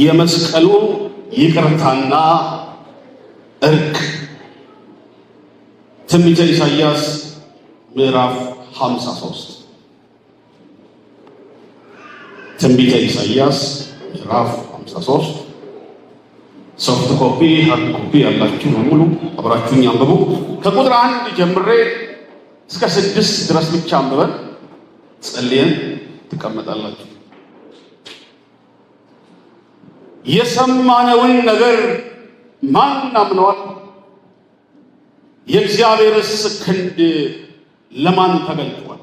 የመስቀሉ ይቅርታና እርቅ ትንቢተ ኢሳይያስ ምዕራፍ 53 ትንቢተ ኢሳይያስ ምዕራፍ 53 ሶፍት ኮፒ ሃርድ ኮፒ ያላችሁ በሙሉ አብራችሁኝ አንብቡ። ከቁጥር 1 ጀምሬ እስከ 6 ድረስ ብቻ አንብበን ጸልየን ትቀመጣላችሁ። የሰማነውን ነገር ማን አምነዋል? የእግዚአብሔርስ ክንድ ለማን ተገልጧል?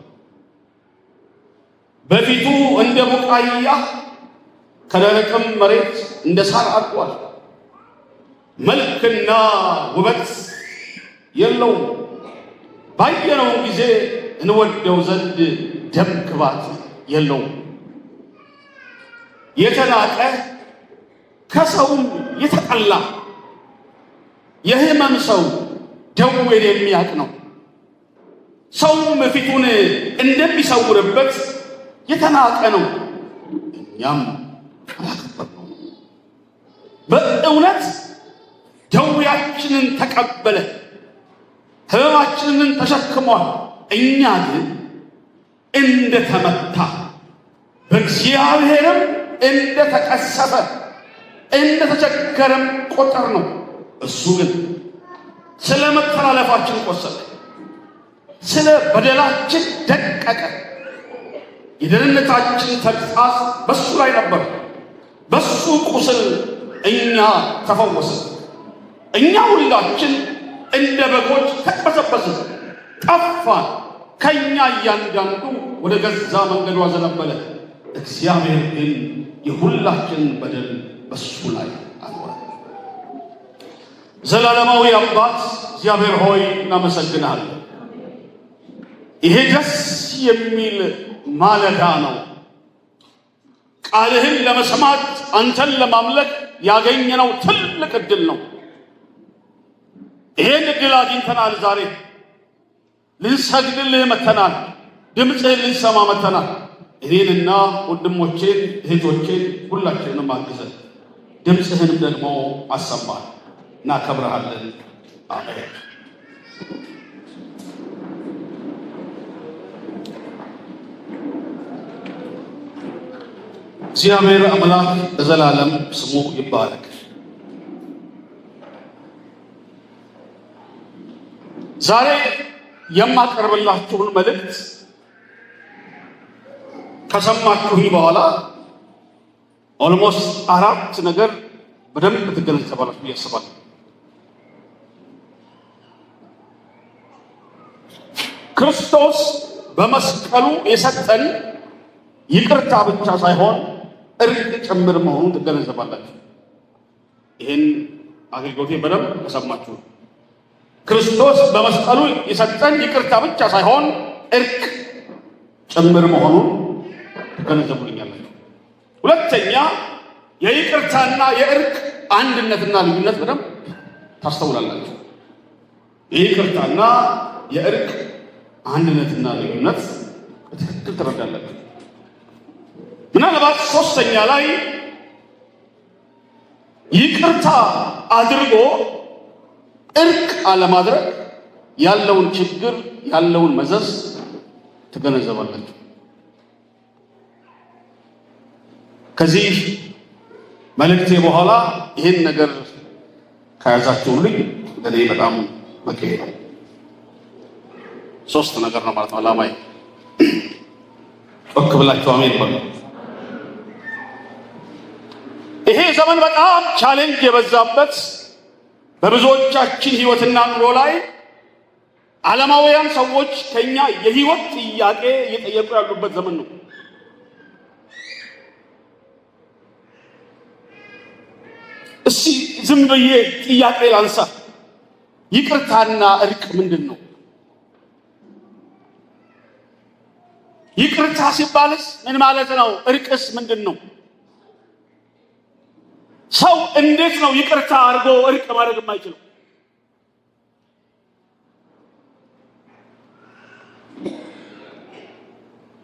በፊቱ እንደ ቡቃያ ከደረቅም መሬት እንደ ሳር አድጓል። መልክና ውበት የለውም፣ ባየነው ጊዜ እንወደው ዘንድ ደም ግባት የለውም። የተናቀ ከሰውም የተጠላ የሕመም ሰው ደዌን የሚያውቅ ነው። ሰውም ፊቱን እንደሚሰውርበት የተናቀ ነው፣ እኛም አላከበርነውም። በእውነት ደዌያችንን ተቀበለ፣ ሕመማችንን ተሸክሟል። እኛ ግን እንደተመታ በእግዚአብሔርም እንደተቀሰፈ እንደተቸገረም ቆጠር ነው። እሱ ግን ስለ መተላለፋችን ቆሰለ፣ ስለ በደላችን ደቀቀ። የደህንነታችን ተግሣጽ በሱ ላይ ነበር፣ በሱ ቁስል እኛ ተፈወስን። እኛ ሁላችን እንደ በጎች ተቅበዘበዝን፣ ጠፋን። ከእኛ እያንዳንዱ ወደ ገዛ መንገዱ አዘነበለ። እግዚአብሔር ግን የሁላችንን በደል በሱ ላይ አኖረ። ዘላለማዊ አባት እግዚአብሔር ሆይ እናመሰግናለን። ይሄ ደስ የሚል ማለዳ ነው። ቃልህን ለመስማት አንተን ለማምለክ ያገኘነው ትልቅ ዕድል ነው። ይሄን ዕድል አግኝተናል። ዛሬ ልንሰግድልህ መተናል። ድምፅህን ልንሰማ መተናል። እኔንና ወንድሞቼን እህቶቼን ሁላችንንም አግዘን ድምፅህንም ደግሞ አሰማን። እናከብረሃለን። አሜን። እግዚአብሔር አምላክ ለዘላለም ስሙ ይባረክ። ዛሬ የማቀርብላችሁን መልእክት ከሰማችሁኝ በኋላ ኦልሞስት 4 ነገር በደንብ ትገነዘባላችሁ ብዬ አስባለሁ። ክርስቶስ በመስቀሉ የሰጠን ይቅርታ ብቻ ሳይሆን እርቅ ጭምር መሆኑን ትገነዘባላችሁ። ይህን አገልግሎቴ በደንብ ከሰማችሁ ክርስቶስ በመስቀሉ የሰጠን ይቅርታ ብቻ ሳይሆን እርቅ ጭምር መሆኑን ትገነዘቡልኛላችሁ። ሁለተኛ የይቅርታና የእርቅ አንድነትና ልዩነት በደንብ ታስተውላላችሁ። የይቅርታና የእርቅ አንድነትና ልዩነት በትክክል ትረዳላችሁ። ምናልባት ሶስተኛ ላይ ይቅርታ አድርጎ እርቅ አለማድረግ ያለውን ችግር ያለውን መዘዝ ትገነዘባላችሁ። ከዚህ መልእክቴ በኋላ ይህን ነገር ከያዛችሁልኝ ለኔ በጣም በቂ ነው። 3 ነገር ነው ማለት ነው ዓላማዬ። ጮክ ብላችሁ አሜን በሉ። ይሄ ዘመን በጣም ቻሌንጅ የበዛበት በብዙዎቻችን ህይወትና ኑሮ ላይ ዓለማውያን ሰዎች ከኛ የህይወት ጥያቄ እየጠየቁ ያሉበት ዘመን ነው። እስቲ ዝም ብዬ ጥያቄ ላንሳ። ይቅርታና እርቅ ምንድን ነው? ይቅርታ ሲባልስ ምን ማለት ነው? እርቅስ ምንድን ነው? ሰው እንዴት ነው ይቅርታ አድርጎ እርቅ ማድረግ የማይችለው?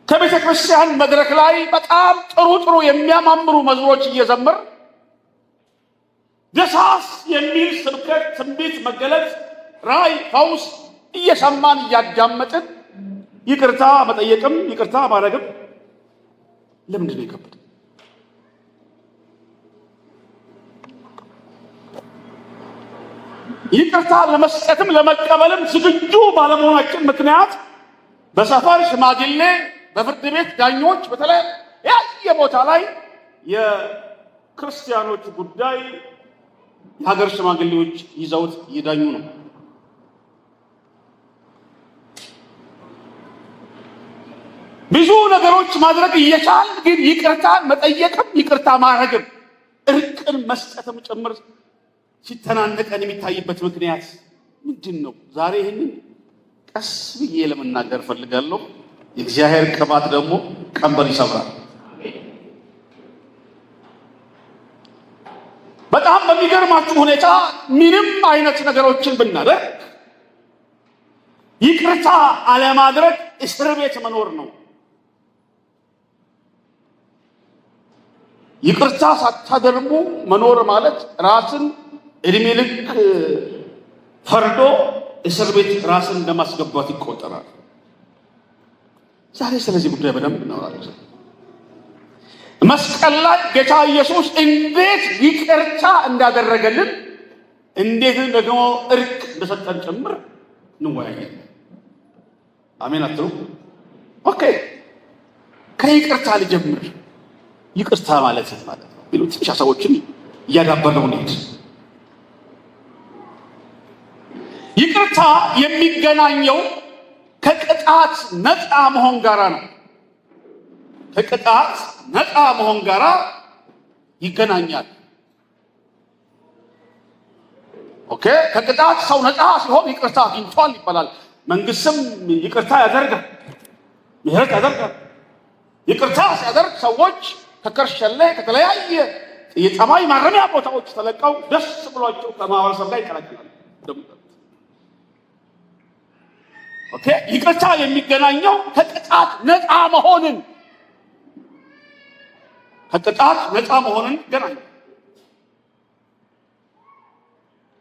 ከቤተ ክርስቲያን መድረክ ላይ በጣም ጥሩ የሚያማምሩ መዝሙሮች እየዘመር ደሳስ የሚል ስብከት፣ ትንቢት፣ መገለጥ፣ ራእይ፣ ፈውስ እየሰማን እያዳመጥን ይቅርታ መጠየቅም ይቅርታ ማድረግም ለምንድን ነው የከበደ? ይቅርታ ለመስጠትም ለመቀበልም ዝግጁ ባለመሆናችን ምክንያት በሰፈር ሽማግሌ፣ በፍርድ ቤት ዳኞች፣ በተለያየ ቦታ ላይ የክርስቲያኖች ጉዳይ የሀገር ሽማግሌዎች ይዘውት ይዳኙ ነው። ብዙ ነገሮች ማድረግ እየቻል ግን ይቅርታን መጠየቅም ይቅርታ ማድረግም እርቅን መስጠትም ጭምር ሲተናነቀን የሚታይበት ምክንያት ምንድን ነው? ዛሬ ይህንን ቀስ ብዬ ለመናገር ፈልጋለሁ። የእግዚአብሔር ቅባት ደግሞ ቀንበር ይሰብራል። በጣም በሚገርማችሁ ሁኔታ ምንም አይነት ነገሮችን ብናደርግ ይቅርታ አለማድረግ እስር ቤት መኖር ነው። ይቅርታ ሳታደርጉ መኖር ማለት ራስን እድሜ ልክ ፈርዶ እስር ቤት ራስን እንደማስገባት ይቆጠራል። ዛሬ ስለዚህ ጉዳይ በደንብ እናወራለን። መስቀል ላይ ጌታ ኢየሱስ እንዴት ይቅርታ እንዳደረገልን እንዴት ደግሞ እርቅ እንደሰጠን ጭምር እንወያያለን። አሜን አትሉ? ኦኬ፣ ከይቅርታ ልጀምር። ይቅርታ ማለት ነው ሌሎች ብቻ ሰዎችን እያዳበረው ነው። ይቅርታ የሚገናኘው ከቅጣት ነፃ መሆን ጋራ ነው። ከቅጣት ነፃ መሆን ጋራ ይገናኛል። ኦኬ፣ ከቅጣት ሰው ነፃ ሲሆን ይቅርታ አግኝቷል ይባላል። መንግስትም ይቅርታ ያደርጋል፣ ምህረት ያደርጋል። ይቅርታ ሲያደርግ ሰዎች ከከርሸሌ ከተለያየ የጠባይ ማረሚያ ቦታዎች ተለቀው ደስ ብሏቸው ከማህበረሰብ ጋር ይቀላቀላሉ። ኦኬ፣ ይቅርታ የሚገናኘው ከቅጣት ነፃ መሆንን ይገናኛል።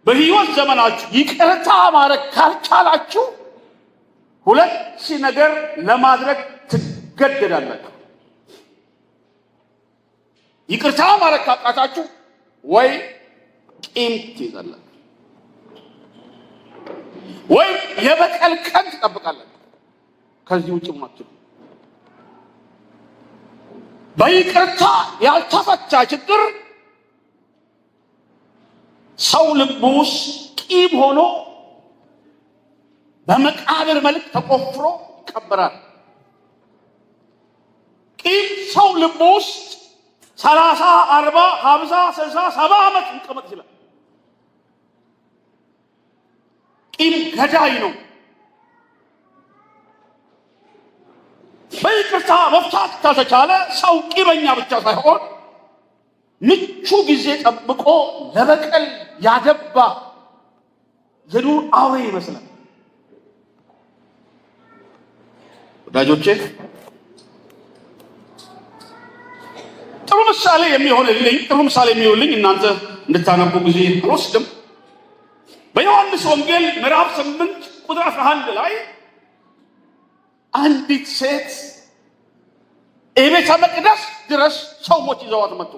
በህይወት ዘመናችሁ ይቅርታ ማድረግ ካልቻላችሁ ሁለት ነገር ለማድረግ ትገደዳላችሁ። ይቅርታ ማድረግ ካቃታችሁ ወይ ቂም ትይዛላችሁ ወይ የበቀል ቀን ትጠብቃላችሁ። ከዚህ ውጭ ማችሁ በይቅርታ ያልተፈታ ችግር ሰው ልብ ውስጥ ቂም ሆኖ በመቃብር መልክ ተቆፍሮ ይቀበራል። ቂም ሰው ልብ ውስጥ 30፣ 40፣ 50፣ 60፣ 70 ዓመት ሊቀመጥ ይችላል። ቂም ገዳይ ነው። በይቅርታ መፍታት ካልተቻለ ሰው ቂመኛ ብቻ ሳይሆን ምቹ ጊዜ ጠብቆ ለበቀል ያደባ የዱር አውሬ ይመስላል። ወዳጆቼ ጥሩ ምሳሌ የሚሆንልኝ እናንተ እንድታነቡ ጊዜ አልወስድም። በዮሐንስ ወንጌል ምዕራፍ 8 ቁጥር 11 ላይ አንዲት ሴት የቤተ መቅደስ ድረስ ሰዎች ይዘዋት መጡ።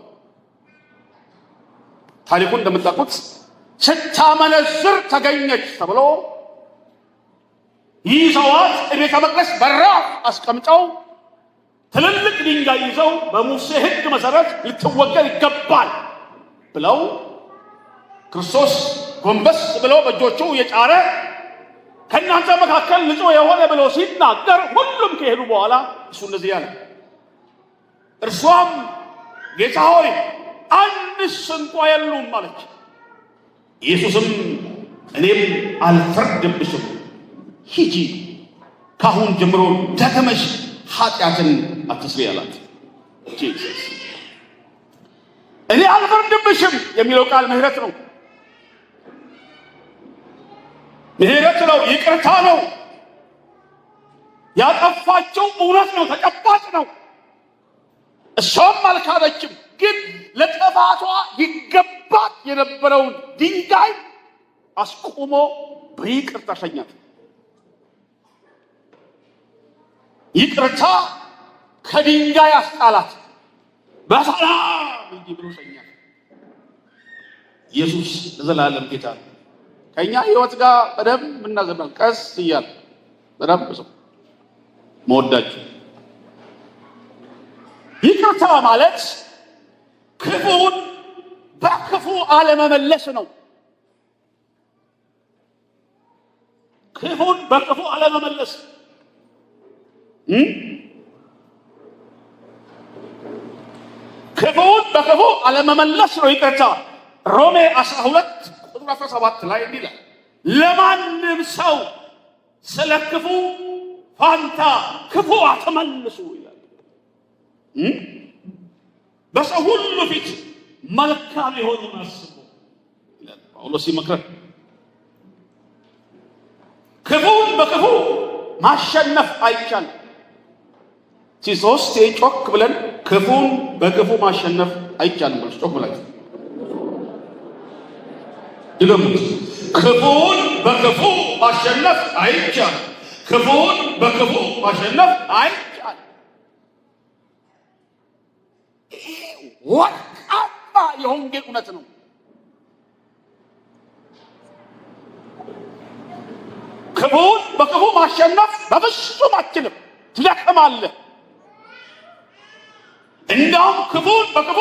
ታሪኩን እንደምታውቁት ስታመነዝር ተገኘች ተብሎ ይዘዋት የቤተ መቅደስ በራፍ አስቀምጠው ትልልቅ ድንጋይ ይዘው በሙሴ ሕግ መሰረት ልትወገር ይገባል ብለው ክርስቶስ ጎንበስ ብሎ በእጆቹ የጫረ ከእናንተ መካከል ንጹሕ የሆነ ብሎ ሲናገር ሁሉም ከሄዱ በኋላ እሱ እንደዚህ ያለ፣ እርሷም ጌታ ሆይ አንድስ እንኳ የሉም አለች። ኢየሱስም እኔም አልፈርድብሽም፣ ሂጂ ካሁን ጀምሮ ደግመሽ ኃጢአትን አትስሪ አላት። ጂሰስ እኔ አልፈርድብሽም የሚለው ቃል ምህረት ነው። ምህረት ነው፣ ይቅርታ ነው። ያጠፋቸው እውነት ነው፣ ተጨባጭ ነው። እሷም አልካደችም። ግን ለጥፋቷ ይገባት የነበረውን ድንጋይ አስቆሞ በይቅርታ ሸኛት። ይቅርታ ከድንጋይ አስጣላት። በሰላም እንጂ ብሎ ሸኛት። ኢየሱስ ለዘላለም ጌታ ነው። ከኛ ህይወት ጋር በደንብ እናዘናል። ቀስ እያል በደንብ ሰው መወዳችሁ። ይቅርታ ማለት ክፉን በክፉ አለመመለስ ነው። ክፉን በክፉ አለመመለስ ክፉን በክፉ አለመመለስ ነው ይቅርታ። ሮሜ 12 ቁጥር 17 ላይ እንዲህ ይላል፣ ለማንም ሰው ስለ ክፉ ፋንታ ክፉ አትመልሱ ይላል። በሰው ሁሉ ፊት መልካም የሆነውን አስቡ ይላል ጳውሎስ ሲመክረን። ክፉን በክፉ ማሸነፍ አይቻልም። ሶስት ጮክ ብለን ክፉን በክፉ ማሸነፍ አይቻልም ብለን ጮክ ብለን ይገሙት። ክፉን በክፉ ማሸነፍ አይቻልም። ክፉን በክፉ ማሸነፍ አይቻልም። ይሄ ወርቃማ የወንጌል እውነት ነው። ክፉን በክፉ ማሸነፍ በፍጹም አትችልም፣ ትደክማለህ። እንዳውም ክፉን በክፉ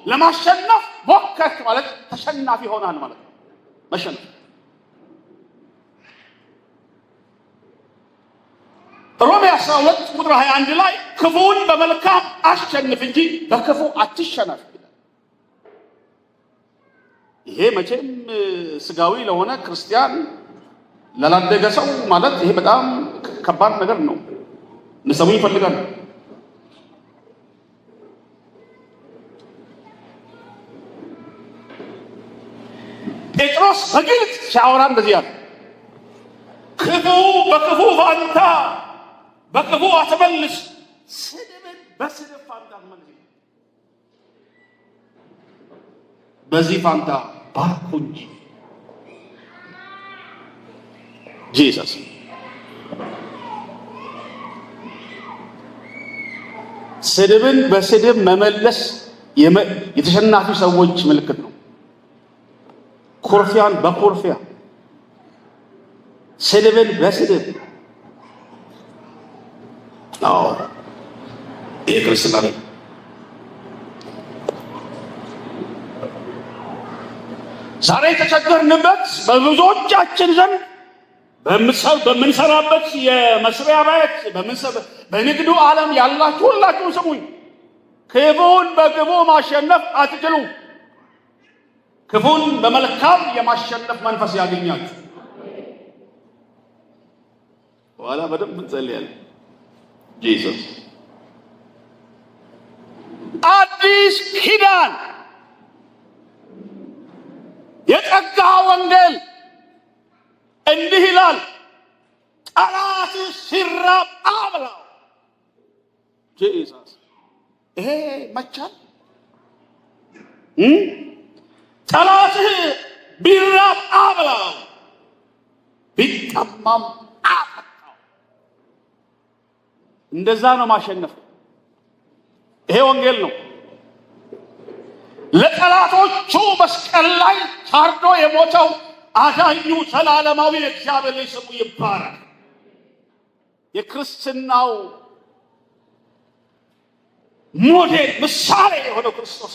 ለማሸነፍ ሞከርክ ማለት ተሸናፊ ሆናል ማለት ነው። መሸነፍ ሮሜ 12 ቁጥር 21 ላይ ክፉን በመልካም አሸንፍ እንጂ በክፉ አትሸነፍ ይላል። ይሄ መቼም ስጋዊ ለሆነ ክርስቲያን ላላደገ ሰው ማለት ይሄ በጣም ከባድ ነገር ነው። እንሰሙኝ ይፈልጋል። ጴጥሮስ በግልጽ ሲያወራ እንደዚህ ያለ ክፉ በክፉ ፋንታ በክፉ አትመልስ፣ ስድብን በስድብ ፋንታ አትመልስ። በዚህ ፋንታ ባርኩ እንጂ። ጂሰስ ስድብን በስድብ መመለስ የተሸናፊ ሰዎች ምልክት ነው። ኩርፊያን በኩርፊያ፣ ስድብን በስድብ ይህ ክርስትና ነው። ዛሬ የተቸገርንበት በብዙዎቻችን ዘንድ በምንሰራበት የመስሪያ ቤት በንግዱ ዓለም ያላችሁ ሁላችሁ ስሙኝ፣ ክፉን በክፉ ማሸነፍ አትችሉም። ክፉን በመልካም የማሸነፍ መንፈስ ያገኛችሁ። በኋላ በደንብ እንጸልያለን። ጂሰስ አዲስ ኪዳን የጸጋ ወንጌል እንዲህ ይላል፣ ጠላት ሲራብ አብላው። ጂሰስ ይሄ መቻል ጠላትህ ቢራብ አብላው፣ ቢጠማም አጠጣው። እንደዛ ነው ማሸነፍ። ይሄ ወንጌል ነው። ለጠላቶቹ መስቀል ላይ ታርዶ የሞተው አዳኙ ዘላለማዊ እግዚአብሔር ስሙ ይባረክ። የክርስትናው ሞዴል ምሳሌ የሆነው ክርስቶስ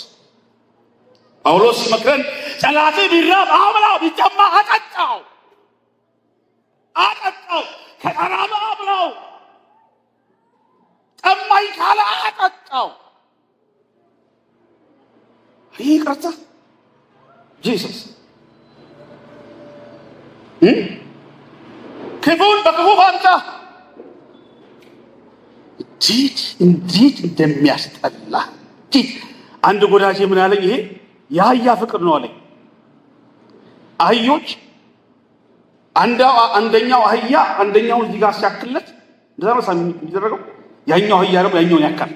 ጳውሎስ ሲመክረን ጠላትህ ቢራብ አብላው፣ ቢጠማ አጠጣው። ከተራበ አብላው፣ ጠማኝ ካለ አጠጣው። ይህ ይቅርታ ጂሰስ ክፉን በክፉ ፋንታ እንዴት እንደሚያስጠላ! አንድ ጎዳጄ ምን አለኝ፣ ይሄ የአህያ ፍቅር ነው አለኝ። አህዮች አንደኛው አህያ አንደኛውን እዚህ ጋር ሲያክለት እንደዛ ነው የሚደረገው። ያኛው አህያ ደግሞ ያኛውን ያካል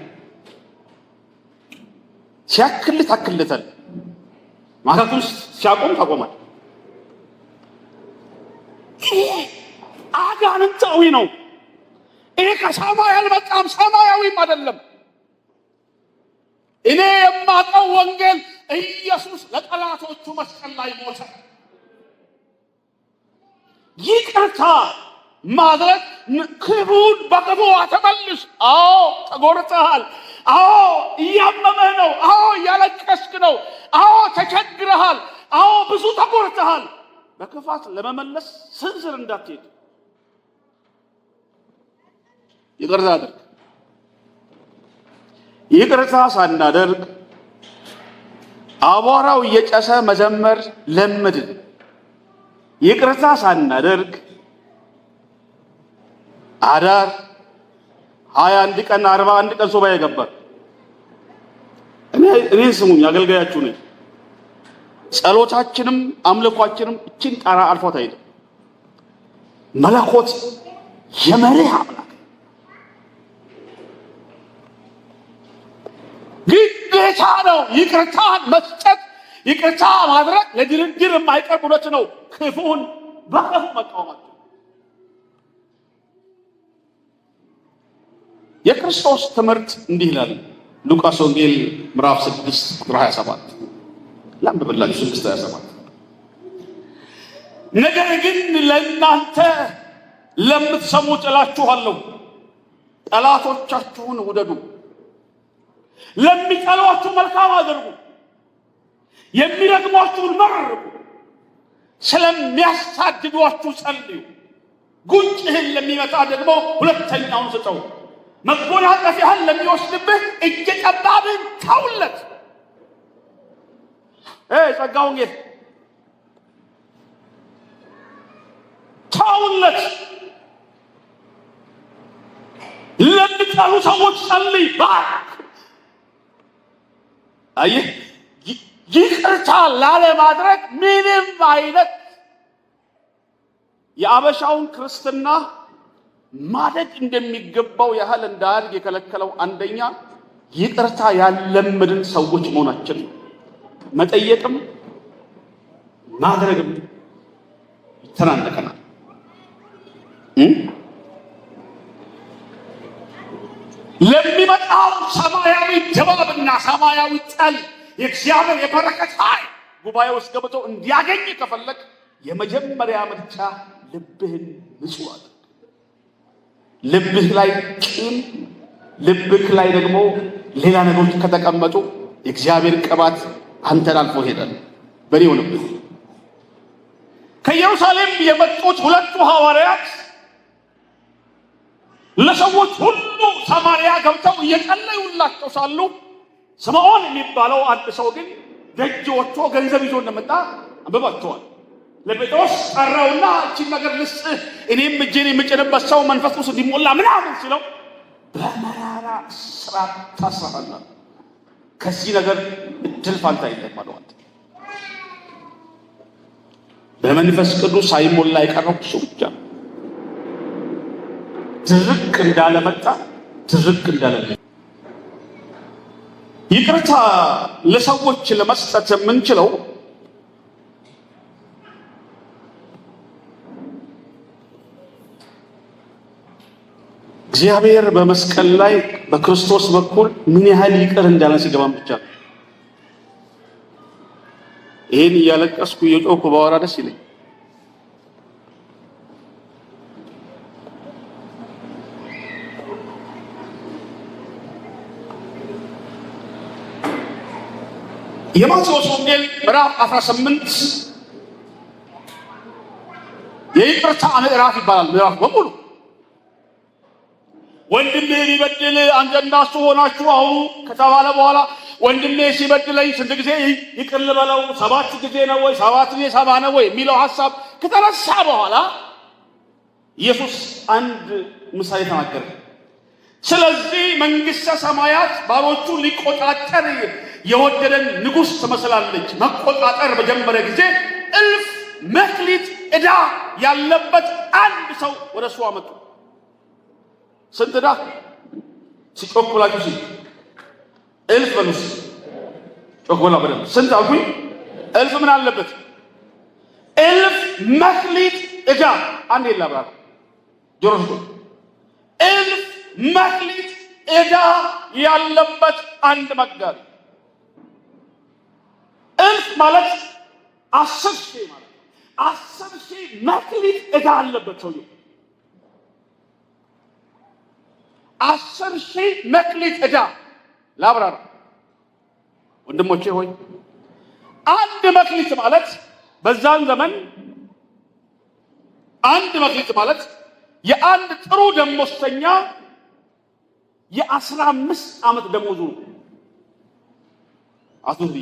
ሲያክልት አክለታል። ማካከል ሲያቆም ታቆማል። ይሄ አጋንንታዊ ነው። ይሄ ከሰማይ አልመጣም፣ ሰማያዊም አይደለም። እኔ የማውቀው ወንጌል ኢየሱስ ለጠላቶቹ መስቀል ላይ ሞተ። ይቅርታ ማድረግ ክፉን በክፉ አትመልስ። አዎ ተጎድተሃል። አዎ እያመመህ ነው። አዎ እያለቀስክ ነው። አዎ ተቸግረሃል። አዎ ብዙ ተጎድተሃል። በክፋት ለመመለስ ስንዝር እንዳትሄድ። ይቅርታ አድርግ። ይቅርታ ሳናደርግ አቧራው እየጨሰ መዘመር ለምድን። ይቅርታ ሳናደርግ አዳር 21 ቀን 41 ቀን ሱባኤ ገባን። እኔ ስሙኝ፣ አገልጋያችሁ ነኝ። ጸሎታችንም አምልኳችንም እችን ጣራ አልፎት አይደለም። መለኮት የመርህ አምላክ ግዴታ ነው። ይቅርታን መስጠት፣ ይቅርታ ማድረግ ለድርድር የማይቀርብ እውነት ነው። ክፉን በክፉ መቃወማቸው የክርስቶስ ትምህርት እንዲህ ይላል። ሉቃስ ወንጌል ምዕራፍ 6 ቁጥር 27 ላንብብላችሁ። 6:27 ነገር ግን ለእናንተ ለምትሰሙት እላችኋለሁ፣ ጠላቶቻችሁን ውደዱ፣ ለሚጠሏችሁ መልካም አድርጉ፣ የሚረግሟችሁን መርቁ፣ ስለሚያሳድዷችሁ ጸልዩ፣ ጉንጭህን ለሚመታ ደግሞ ሁለተኛውን ስጠው፣ መጎናጸፊያህን ለሚወስድብህ እጀ ጠባብህን ተውለት። ጸጋ ወንጌል ተውለት። ለሚጠሉ ሰዎች ጸልይ። አየህ፣ ይቅርታ ላለማድረግ ምንም አይነት የአበሻውን ክርስትና ማደግ እንደሚገባው ያህል እንዳያድግ የከለከለው አንደኛ ይቅርታ ያለመድን ሰዎች መሆናችን ነው። መጠየቅም ማድረግም ይተናነቀናል። ለሚመጣው ሰማያዊ ድባብና ሰማያዊ ጠል የእግዚአብሔር የበረከት ኃይል ጉባኤ ውስጥ ገብቶ እንዲያገኝ ከፈለግ የመጀመሪያ ምርጫ ልብህን ንጹህ አድርግ። ልብህ ላይ ቂም፣ ልብህ ላይ ደግሞ ሌላ ነገሮች ከተቀመጡ የእግዚአብሔር ቅባት አንተን አልፎ ሄዳል። በኔ ሆነብህ። ከኢየሩሳሌም የመጡት ሁለቱ ሐዋርያት ለሰዎች ሁሉ ሰማርያ ገብተው እየጸለዩላቸው ሳሉ ስምዖን የሚባለው አንድ ሰው ግን ደጅ ወጥቶ ገንዘብ ይዞ እንደመጣ አንብባቸዋል። ለጴጥሮስ ጠራውና እቺን ነገር ልስጥህ፣ እኔም እጄን የምጭንበት ሰው መንፈስ ቅዱስ እንዲሞላ ምናምን ሲለው በመራራ እስራት ታስረሃለህ፣ ከዚህ ነገር እድል ፋንታ የለም አለው። በመንፈስ ቅዱስ ሳይሞላ የቀረው እሱ ብቻ ድርቅ እንዳለመጣ ድርቅ እንዳለ። ይቅርታ ለሰዎች ለመስጠት የምንችለው እግዚአብሔር በመስቀል ላይ በክርስቶስ በኩል ምን ያህል ይቅር እንዳለ ሲገባን ብቻ ነው። ይሄን እያለቀስኩ እየጮኩ ባወራ ደስ ይለኝ። የማቴዎስ ወንጌል ምዕራፍ 18 የይቅርታ ምዕራፍ ይባላል። ምዕራፍ በሙሉ ወንድምህ ቢበድል አንተና እሱ ሆናችሁ አውሩ ከተባለ በኋላ ወንድሜ ሲበድለኝ ስንት ጊዜ ይቅር ልበለው? 7 ጊዜ ነው ወይ 7 ጊዜ 70 ነው ወይ የሚለው ሐሳብ ከተነሳ በኋላ ኢየሱስ አንድ ምሳሌ ተናገረ። ስለዚህ መንግሥተ ሰማያት ባሮቹ ሊቆጣጠር የወደደን ንጉሥ ትመስላለች። መቆጣጠር በጀመረ ጊዜ እልፍ መክሊት ዕዳ ያለበት አንድ ሰው ወደ እሱ አመጡ። ስንት ዕዳ? ሲጮክ ብላችሁ ሲ እልፍ በሉስ። ጮክ ብላ በደምብ ስንት አልኩኝ? እልፍ ምን አለበት? እልፍ መክሊት ዕዳ። አንድ የላብራ ጆሮስ እልፍ መክሊት ዕዳ ያለበት አንድ መጋቢ። እልፍ ማለት 10,000 ማለት 10,000 መክሊት ዕዳ አለበት ሰውየው። 10,000 መክሊት ዕዳ። ላብራራ ወንድሞቼ ሆይ፣ አንድ መክሊት ማለት በዛን ዘመን አንድ መክሊት ማለት የአንድ ጥሩ ደሞዝተኛ የ15 ዓመት ደሞዙ ነው። አስቡት።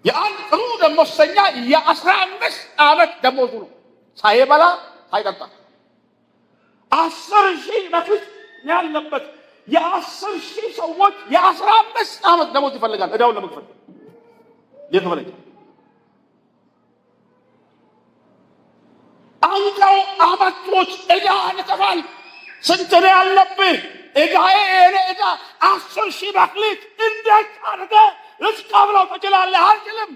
የአንድ ጥሩ ደሞዝተኛ የ15 ዓመት ደሞዙ ነው፣ ሳይበላ ሳይጠጣ። 10,000 መክሊት ያለበት የ10,000 ሰዎች የ15 ዓመት ደሞዝ ይፈልጋል ዕዳውን ለመክፈል። የከፈለኝ አንተው አመቶች ዕዳ ልከፋል። ስንት ነው ያለብህ? ዕዳዬ የኔ ዕዳ 10,000 መክሊት። እንዴት አድርገህ ልትከፍለው ትችላለህ? አልችልም።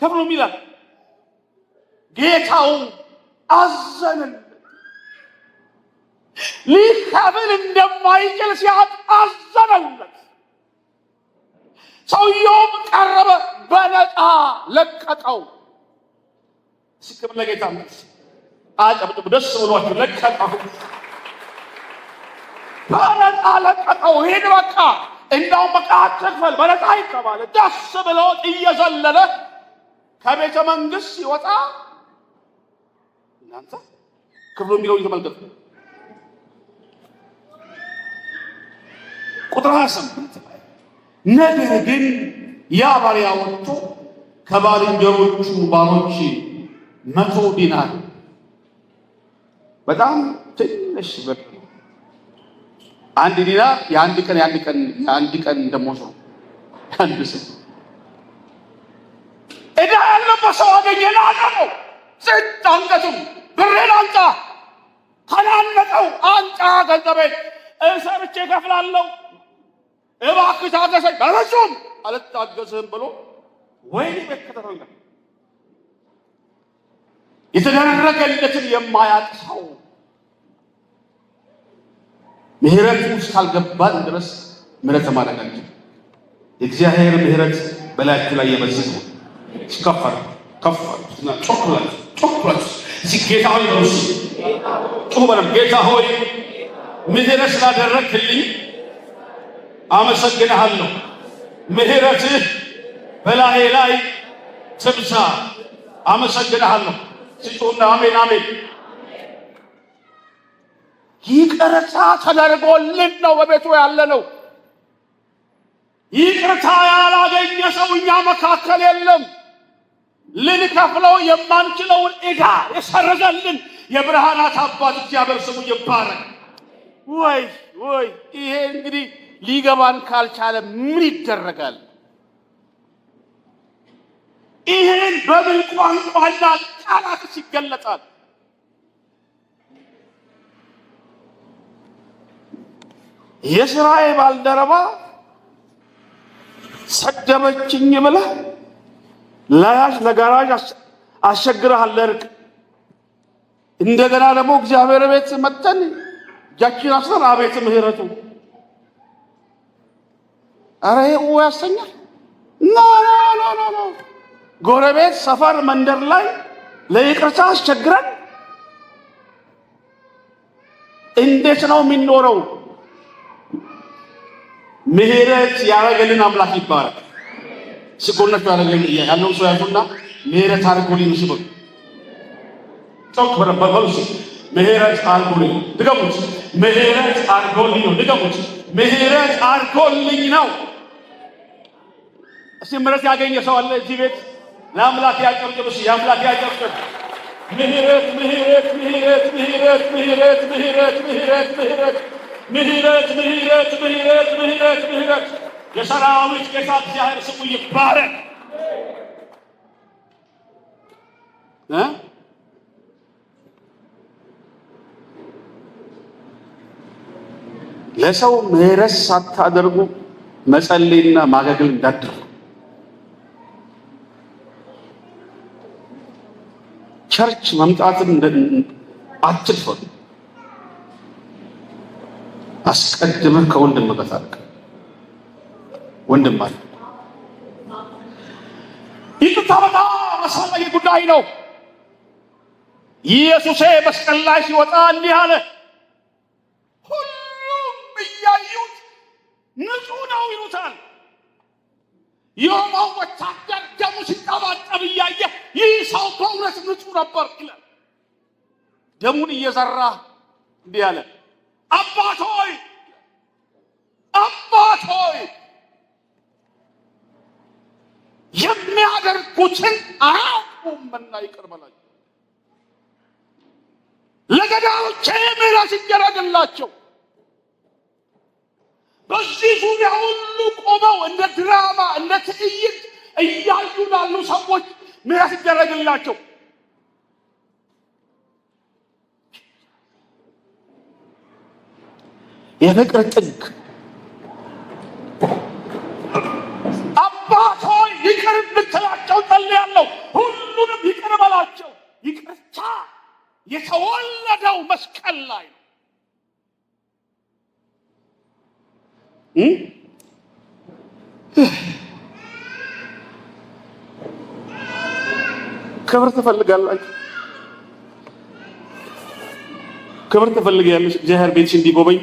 ከፍሎም ይላል። ጌታው አዘነለት። ሊከፍል እንደማይችል ሲያውቅ አዘነለት። ሰውየውም ቀረበ፣ በነፃ ለቀቀው። ሲከም ለጌታ አጨብጭቡ፣ ደስ ብሏችሁ። ለቀቀው፣ በነፃ ለቀቀው። ሂድ በቃ፣ እንዳውም በቃ አትክፈል፣ በነፃ ይተባለ። ደስ ብሎት እየዘለለ ከቤተ መንግሥት ሲወጣ እናንተ ክፍሉ የሚለው እየተመልከቱ ቁጥር 28 ላይ ነገር ግን ያ ባሪያ ወጥቶ ከባልንጀሮቹ ባሮች 100 ዲናር፣ በጣም ትንሽ ብር፣ አንድ ዲናር የአንድ ቀን ደሞዝ ነው። አንድ ሰው ዕዳ ያለበት ሰው አገኘና አቀፈው። ጽድ አንገቱን፣ ብሬን አንጣ፣ ተናነቀው። አንጣ ገንዘቤን እሰርቼ እከፍላለሁ፣ እባክህ ታገሰኝ። በፍጹም አልታገስህም ብሎ ወይኔ ቤት ከተረጋ የተደረገለትን የማያውቅ ሰው ምሕረት ውስጥ ካልገባን ድረስ ምሕረት ማድረግ አንችልም። የእግዚአብሔር ምሕረት በላያችሁ ላይ የበዛ ነው። ሲከፈር ከፈር እና ጮክላችሁ ጌታ ሆይ ነው ጮህ ጌታ ሆይ ምሕረት ስላደረግልኝ አመሰግንሃለሁ። ምሕረትህ በላዬ ላይ ትብዛ። አመሰግንሃለሁ። ሲጮህና አሜን አሜን። ይቅርታ ተደርጎልን ነው በቤቱ ያለ ነው። ይቅርታ ያላገኘ ሰው እኛ መካከል የለም። ልንከፍለው የማንችለውን ዕዳ የሰረዘልን የብርሃናት አባት እግዚአብሔር ስሙ ይባረክ። ወይ ይሄ እንግዲህ ሊገባን ካልቻለ ምን ይደረጋል? ይሄን በምን ቋንቋና ቃላት ይገለጣል? የሥራዬ ባልደረባ ሰደበችኝ ብለህ ለያዥ ለጋራዥ አስቸግረሃል ለእርቅ። እንደገና ደግሞ እግዚአብሔር ቤት መጥተን እጃችን አስረን አቤት ምሕረቱ። ኧረ ይሄ ያሰኛል። ኖ ጎረቤት፣ ሰፈር፣ መንደር ላይ ለይቅርታ አስቸግረን እንዴት ነው የሚኖረው? ምሕረት ያደረገልን አምላክ ይባረክ። ሲጎነቱ ያደረገልን ያለው ሰው ያዙና ምሕረት አድርጎልኝ ሲበሉ ጮክ በረበሉ ምሕረት አድርጎልኝ ድገሙት። ምሕረት አድርጎልኝ ነው። ድገሙት። ምሕረት አድርጎልኝ ነው። እስቲ ምሕረት ያገኘ ሰው አለ እዚህ ቤት? ለአምላክ ያጨብጭብ። እሺ የአምላክ ያጨብጭብ። ምህረት ምህረት ምህረት ምህረት ምህረት ምህረት ምህረት ምህረት ምህረት ምህረት ምህረት ምህረት ምህረት የሰራዊት ጌታ እግዚአብሔር ስሙ ይባረክ። ለሰው ምህረት ሳታደርጉ መጸለይና ማገልገል እንዳትደርጉ። ቸርች መምጣትን አትድፈሩ። አስቀድመህ ከወንድም ጋር ታረቅ። ወንድም አለ። ይቅርታ በጣም አስፈላጊ ጉዳይ ነው። ኢየሱስ መስቀል ላይ ሲወጣ እንዲህ አለ፣ ሁሉም እያዩት ንጹሕ ነው ይሉታል። የሮማው ወታደር ደሙ ሲጠባጠብ እያየ ይህ ሰው በእውነት ንጹሕ ነበር ይላል። ደሙን እየዘራ እንዲህ አለ፣ አባት ሆይ አባት ሆይ የሚያደርጉትን አያውቁምና ይቅር በላቸው። ለገዳዮቼ ምሕረት ይደረግላቸው። በዚህ ዙሪያ ሁሉ ቆመው እንደ ድራማ እንደ ትዕይንት እያዩ ላሉ ሰዎች ምሕረት ይደረግላቸው። የፍቅር ጥግ አባት ሆይ ይቅር እንድትላቸው ጸልያለሁ። ሁሉንም ይቅር በላቸው። ይቅርታ የተወለደው መስቀል ላይ ነው። ክብር ትፈልጋላችሁ? ክብር ትፈልጊያለሽ? እግዚአብሔር ቤትሽ እንዲጎበኝ።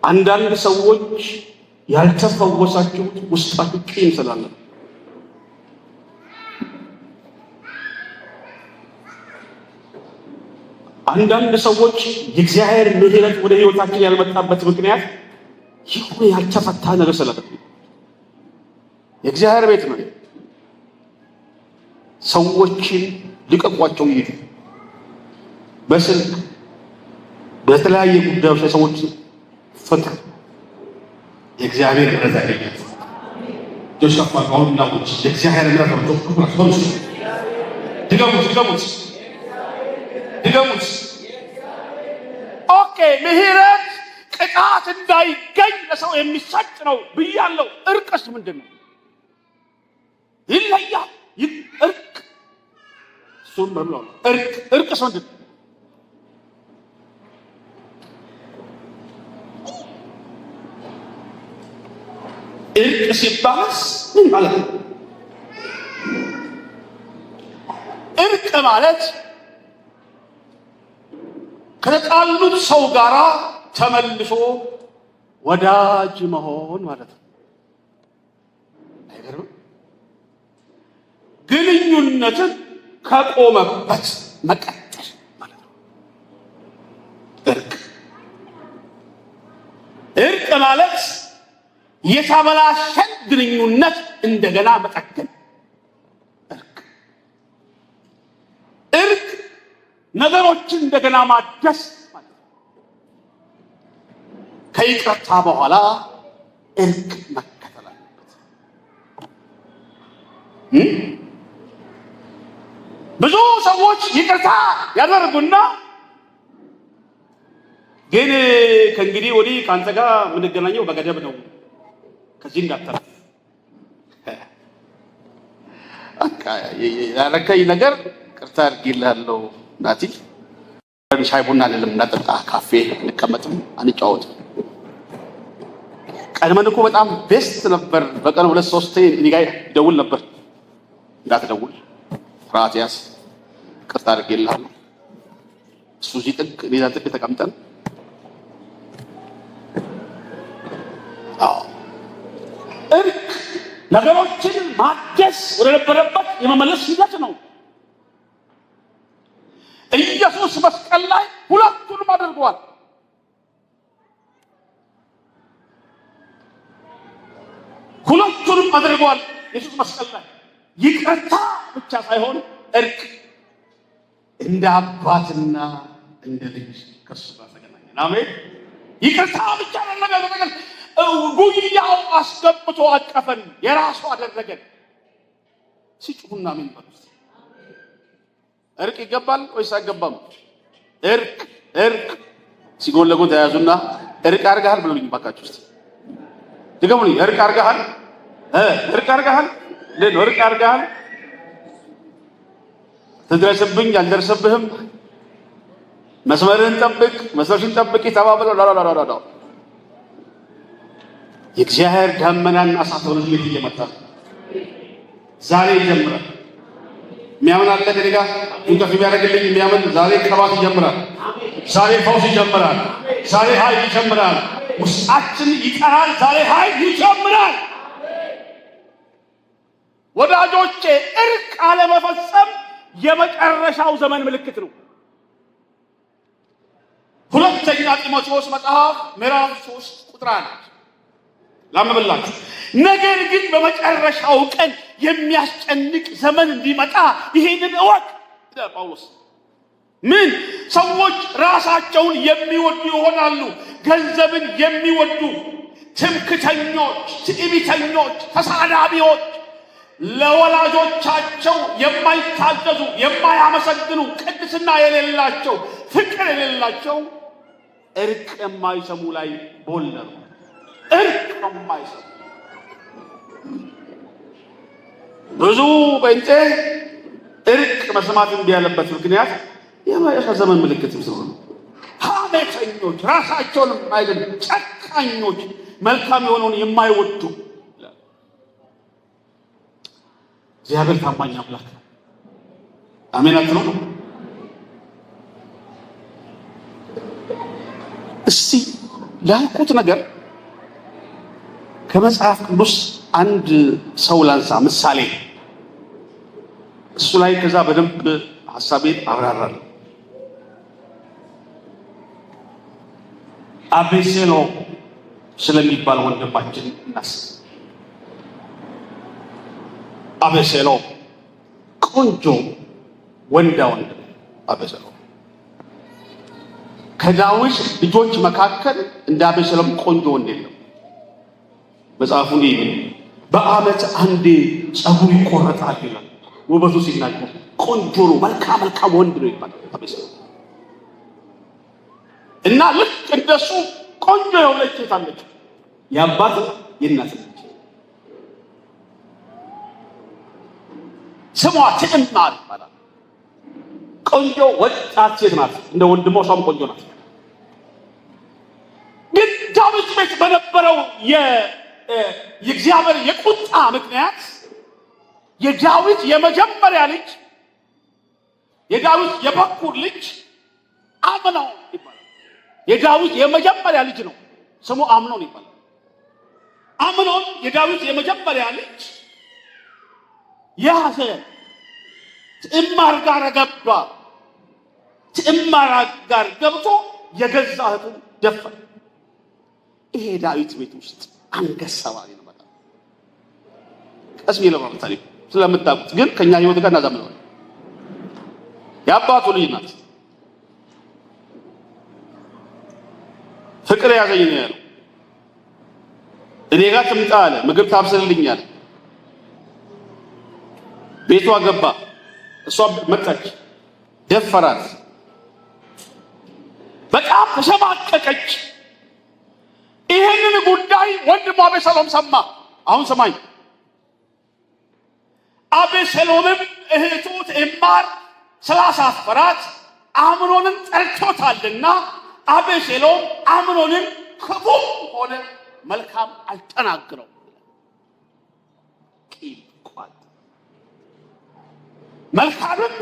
አንዳንድ ሰዎች ያልተፈወሳችሁት ውስጣችሁ ቂም ስላለ፣ አንዳንድ ሰዎች የእግዚአብሔር ምሕረት ወደ ሕይወታችን ያልመጣበት ምክንያት ይሁን ያልተፈታ ነገር ስላለ። የእግዚአብሔር ቤት ነው። ሰዎችን ልቀቋቸው። ይሄ በስልክ በተለያየ ጉዳዮች ላይ ሰዎች ፈታ። የእግዚአብሔር ምሕረት ያገኛል። ጆሽፋ አሁን እናውጭ የእግዚአብሔር ምሕረት ነው። ቶክራስ ድገሙት። ኦኬ ምሕረት ቅጣት እንዳይገኝ ለሰው የሚሰጥ ነው ብያለሁ። እርቅስ ምንድን ነው? ይለያል። እርቅ እሱን በብሏል። እርቅስ ምንድን ነው? እርቅ ሲባልስ ምን ማለት ነው? እርቅ ማለት ከተጣሉት ሰው ጋራ ተመልሶ ወዳጅ መሆን ማለት ነው። አይገርምም? ግንኙነትን ከቆመበት መቀጠል ማለት ነው። እርቅ ማለት የተበላሸን ግንኙነት እንደገና መጠገን። እርቅ ነገሮችን እንደገና ማደስ ማለት ነው። ከይቅርታ በኋላ እርቅ መከተል አለበት። ብዙ ሰዎች ይቅርታ ያደርጉና ግን ከእንግዲህ ወዲህ ከአንተ ጋር የምንገናኘው በገደብ ነው፣ ከዚህ እንዳትተርፍ ያረከኝ ነገር ቅርታ አድርጌልሃለሁ ናቲ። ሻይ ቡና አይደለም እናጠጣ፣ ካፌ እንቀመጥም አንጫወትም። ቀድመን እኮ በጣም ቤስት ነበር። በቀን 2-3 እኔ ጋር ይደውል ነበር። እንዳትደውል ፍርሃት ያዝ፣ ቅርታ አድርጌልሃለሁ። እሱ እዚህ ጥግ እኔ እዛ ጥግ ተቀምጠን እርቅ ነገሮችን ማደስ ወደ ነበረበት የመመለስ ሂደት ነው። ኢየሱስ መስቀል ላይ ሁለቱንም አድርጓል። ኢየሱስ መስቀል ላይ ይቅርታ ብቻ ሳይሆን እርቅ። እንደ አባትና እንደ ልጅ ከእሱ ጋር ተገናኘን። አሜን። ይቅርታ ብቻ አደረገን። ጉያው አስገብቶ አቀፈን፣ የራሱ አደረገን። ሲጩሁና ምን በሉት። እርቅ ይገባል ወይስ አይገባም? እርቅ ሲጎን ለጎን ተያዙና እርቅ አድርገሃል ብሎልኝ ባካችሁ እስቲ ድገሙልኝ። እርቅ አድርገሃል? እርቅ አድርገሃል? ለምን እርቅ አድርገሃል? ትድረስብኝ አልደርስብህም፣ መስመርህን ጠብቅ፣ መስመርሽን ጠብቂ ተባብለው ላላላላላ የእግዚአብሔር ደመናና እሳት ወደ ቤት እየመጣ ዛሬ ይጀምራል። የሚያምን አለ ከኔ ጋር እንቅፍ ቢያደርግልኝ የሚያምን ዛሬ ቅባት ይጀምራል። ዛሬ ፈውስ ይጀምራል። ዛሬ ኃይል ይጀምራል። ውስጣችን ይጠራል። ዛሬ ኃይል ይጀምራል። ወዳጆቼ እርቅ አለመፈጸም የመጨረሻው ዘመን ምልክት ነው። ሁለተኛ ጢሞቴዎስ መጽሐፍ ምዕራፍ 3 ቁጥር 1 ላምብላችሁ። ነገር ግን በመጨረሻው ቀን የሚያስጨንቅ ዘመን እንዲመጣ ይሄንን እወቅ ይላል ጳውሎስ። ምን? ሰዎች ራሳቸውን የሚወዱ ይሆናሉ፣ ገንዘብን የሚወዱ፣ ትምክተኞች፣ ትዕቢተኞች፣ ተሳዳቢዎች፣ ለወላጆቻቸው የማይታዘዙ፣ የማያመሰግኑ፣ ቅድስና የሌላቸው፣ ፍቅር የሌላቸው፣ እርቅ የማይሰሙ ላይ ቦለሩ። እርቅ የማይሰሙ ብዙ ጴንጤ እርቅ መስማት እምቢ ያለበት ምክንያት የመጨረሻ ዘመን ምልክትም ስለሆነ ሐሜተኞች፣ ራሳቸውን የማይገሉ ጨካኞች፣ መልካም የሆነውን የማይወዱ። እግዚአብሔር ታማኝ አምላክ ነው። አሜን አትሉ? እስቲ ላልኩት ነገር ከመጽሐፍ ቅዱስ አንድ ሰው ላንሳ ምሳሌ፣ እሱ ላይ ከዛ በደንብ ሐሳቤን አብራራለሁ። አቤሴሎም ስለሚባል ወንድማችን እናስብ። አቤሴሎም ቆንጆ ወንዳ ወንድ አቤሴሎም ከዳዊት ልጆች መካከል እንደ አቤሴሎም ቆንጆ ወንድ የለም። መጽሐፉ እንዲህ በዓመት አንዴ ጸጉሩ ይቆረጣል ይላል። ውበቱ ሲናገር ቆንጆ ነው፣ መልካም ወንድ ነው ይባላል አቤሴሎም። እና ልክ እንደሱ ቆንጆ የሆነች ሴት አለች፣ የአባት የእናት ልጅ። ስሟ ትዕማር ይባላል። ቆንጆ ወጣት ሴት ናት፣ እንደ ወንድሟ እሷም ቆንጆ ናት። ግን ዳዊት ቤት በነበረው የእግዚአብሔር የቁጣ ምክንያት የዳዊት የመጀመሪያ ልጅ፣ የዳዊት የበኩር ልጅ አምኖን ይባላል። የዳዊት የመጀመሪያ ልጅ ነው፣ ስሙ አምኖን ይባላል። አምኖን የዳዊት የመጀመሪያ ልጅ ያዘ፣ ትዕማር ጋር ገባ። ትዕማር ጋር ገብቶ የገዛ እህቱን ደፈረ። ይሄ ዳዊት ቤት ውስጥ አንገት ሰባሪ ነው። በጣም ቀስ ብዬ ለማለት ታሪክ ስለምታውቁት ግን ከኛ ህይወት ጋር እናዛምነዋል። የአባቱ ልጅ ናት። ፍቅር ያዘኝ ነው ያለው። እኔ ጋር ትምጣ አለ፣ ምግብ ታብስልልኛል። ቤቷ ገባ፣ እሷ መጣች፣ ደፈራት። በጣም ተሸማቀቀች። ይሄንን ጉዳይ ወንድሙ አቤሴሎም ሰማ። አሁን ሰማኝ። አቤሴሎምም እህቱ ትዕማር ስላሳፈራት አምኖንን ጠርቶታልና አቤሴሎም አምኖንን ክፉ ሆነ መልካም አልተናገረው። መልካምም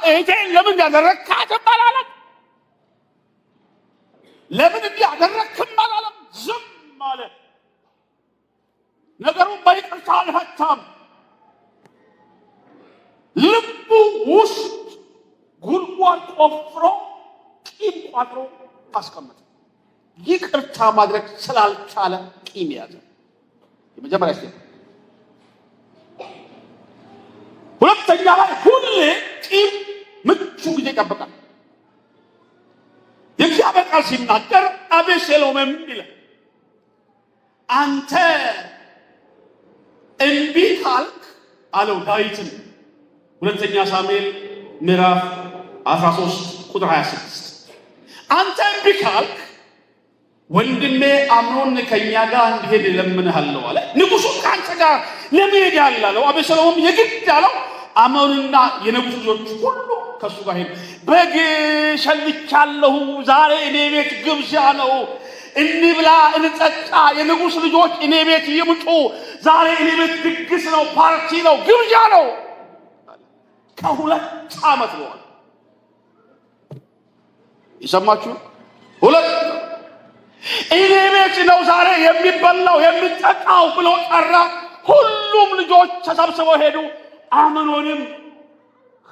እህቴን ለምን ያደረግካትም አላለም። ለምን እንዲህ ያደረግክም አላለም። ዝም አለ። ነገሩን በይቅርታ አልፈታም። ልቡ ውስጥ ጉድጓድ ቆፍሮ ቂም ቋጥሮ አስቀመጠ። ይቅርታ ማድረግ ስላልቻለ ቂም ያዘ። የመጀመሪያ ስቴፕ። ሁለተኛ ላይ ሁሌ ቂም ምቹ ጊዜ ይጠብቃል። የእግዚአብሔር ቃል ሲናገር አቤሴሎምም ይላል አንተ እምቢ ካልክ አለው ዳዊትን። ሁለተኛ ሳሙኤል ምዕራፍ 13 ቁጥር 26 አንተ እምቢ ካልክ ወንድሜ አምኖን ከኛ ጋር እንዲሄድ እለምንሃለሁ አለ። ንጉሡ ከአንተ ጋር ለመሄድ ያላለው አቤሴሎምም የግድ አለው። አምኖንና የንጉሡ ልጆች ሁሉ ከሱ ጋር ሄዱ። በግ ሸልቻለሁ፣ ዛሬ እኔ ቤት ግብዣ ነው፣ እንብላ እንጠጣ፣ የንጉሥ ልጆች እኔ ቤት ይምጡ፣ ዛሬ እኔ ቤት ድግስ ነው፣ ፓርቲ ነው፣ ግብዣ ነው። ከሁለት ዓመት በኋላ የሰማችሁ ሁለት እኔ ቤት ነው ዛሬ የሚበላው የሚጠጣው ብሎ ጠራ። ሁሉም ልጆች ተሰብስበው ሄዱ። አምኖንም